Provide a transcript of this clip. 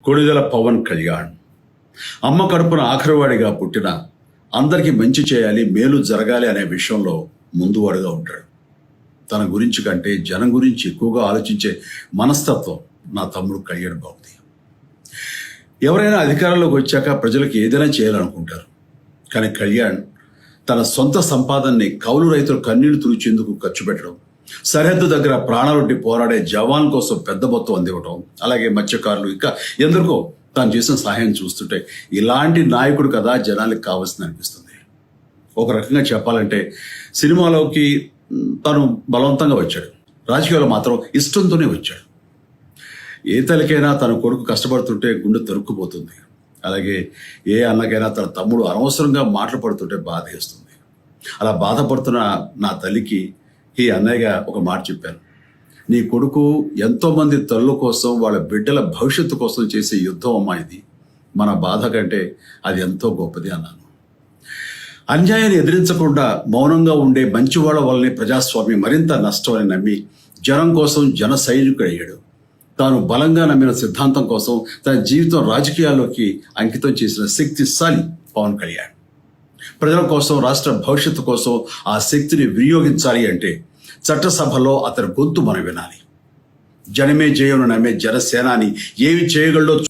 కొణిదెల పవన్ కళ్యాణ్ అమ్మ కడుపున ఆఖరివాడిగా పుట్టిన అందరికీ మంచి చేయాలి, మేలు జరగాలి అనే విషయంలో ముందువాడుగా ఉంటాడు. తన గురించి కంటే జనం గురించి ఎక్కువగా ఆలోచించే మనస్తత్వం నా తమ్ముడు కళ్యాణ్ బాబుది. ఎవరైనా అధికారంలోకి వచ్చాక ప్రజలకు ఏదైనా చేయాలనుకుంటారు. కానీ కళ్యాణ్ తన సొంత సంపాదనని కౌలు రైతుల కన్నీళ్లు తుడిచేందుకు ఖర్చు పెట్టడం, సరిహద్దు దగ్గర ప్రాణాలొడ్డి పోరాడే జవాన్ కోసం పెద్ద మొత్తం అందివ్వటం, అలాగే మత్స్యకారులు ఇంకా ఎందరికో తాను చేసిన సహాయం చూస్తుంటే ఇలాంటి నాయకుడు కదా జనాలకు కావాల్సింది అనిపిస్తుంది. ఒక రకంగా చెప్పాలంటే సినిమాలోకి తను బలవంతంగా వచ్చాడు, రాజకీయాలు మాత్రం ఇష్టంతోనే వచ్చాడు. ఏ తల్లికైనా తన కొడుకు కష్టపడుతుంటే గుండె తరుక్కుపోతుంది. అలాగే ఏ అన్నకైనా తన తమ్ముడు అనవసరంగా మాటలు పడుతుంటే బాధ వేస్తుంది. అలా బాధపడుతున్న నా తల్లికి ఈ అన్నయ్యగా ఒక మాట చెప్పాను. నీ కొడుకు ఎంతోమంది తల్లుల కోసం, వాళ్ళ బిడ్డల భవిష్యత్తు కోసం చేసే యుద్ధం అమ్మా ఇది. మన బాధ కంటే అది ఎంతో గొప్పది అన్నాను. అన్యాయాన్ని ఎదిరించకుండా మౌనంగా ఉండే మంచివాళ్ల వల్లనే ప్రజాస్వామ్యం మరింత నష్టం అని నమ్మి జనం కోసం జన సైనికుడు అయ్యాడు. తాను బలంగా నమ్మిన సిద్ధాంతం కోసం తన జీవితం రాజకీయాల్లోకి అంకితం చేసిన శక్తిశాలి పవన్ కళ్యాణ్. ప్రజల కోసం, రాష్ట్ర భవిష్యత్తు కోసం ఆ శక్తిని వినియోగించాలి అంటే చట్టసభలో అతని గొంతు మనం వినాలి. జనమే జయను నమ్మే జనసేనాని ఏమి చేయగలడో